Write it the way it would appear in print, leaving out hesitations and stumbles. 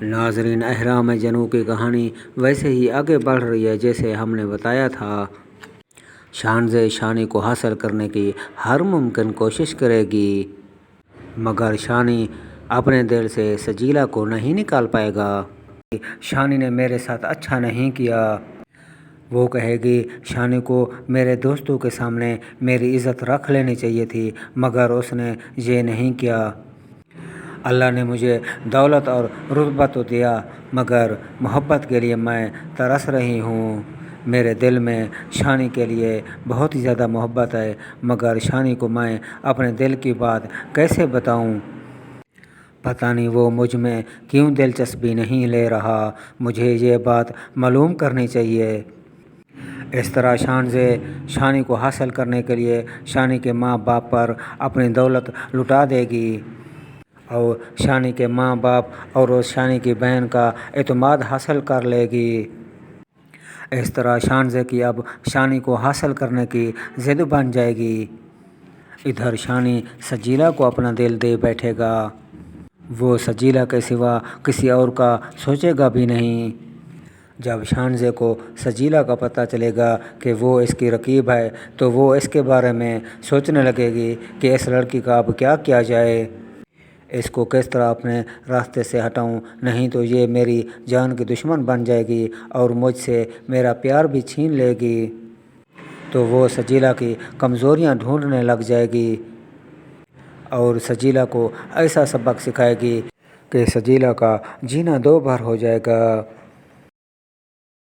नाजरीन, अहराम जनू की कहानी वैसे ही आगे बढ़ रही है जैसे हमने बताया था। शानज़े शानी को हासिल करने की हर मुमकिन कोशिश करेगी, मगर शानी अपने दिल से सजीला को नहीं निकाल पाएगा। शानी ने मेरे साथ अच्छा नहीं किया। वो कहेगी शानी को मेरे दोस्तों के सामने मेरी इज़्ज़त रख लेनी चाहिए थी, मगर उसने ये नहीं किया। अल्लाह ने मुझे दौलत और रुतबा तो दिया, मगर मोहब्बत के लिए मैं तरस रही हूँ। मेरे दिल में शानी के लिए बहुत ही ज़्यादा मोहब्बत है, मगर शानी को मैं अपने दिल की बात कैसे बताऊँ। पता नहीं वो मुझ में क्यों दिलचस्पी नहीं ले रहा। मुझे ये बात मालूम करनी चाहिए। इस तरह शानज़े शानी को हासिल करने के लिए शानी के माँ बाप पर अपनी दौलत लुटा देगी और शानी के माँ बाप और उस शानी की बहन का एतमाद हासिल कर लेगी। इस तरह शानज़े की अब शानी को हासिल करने की ज़िद बन जाएगी। इधर शानी सजीला को अपना दिल दे बैठेगा। वो सजीला के सिवा किसी और का सोचेगा भी नहीं। जब शानज़े को सजीला का पता चलेगा कि वो इसकी रकीब है, तो वो इसके बारे में सोचने लगेगी कि इस लड़की का अब क्या किया जाए, इसको किस तरह अपने रास्ते से हटाऊं, नहीं तो ये मेरी जान की दुश्मन बन जाएगी और मुझसे मेरा प्यार भी छीन लेगी। तो वो सजीला की कमज़ोरियां ढूंढने लग जाएगी और सजीला को ऐसा सबक सिखाएगी कि सजीला का जीना दो बार हो जाएगा।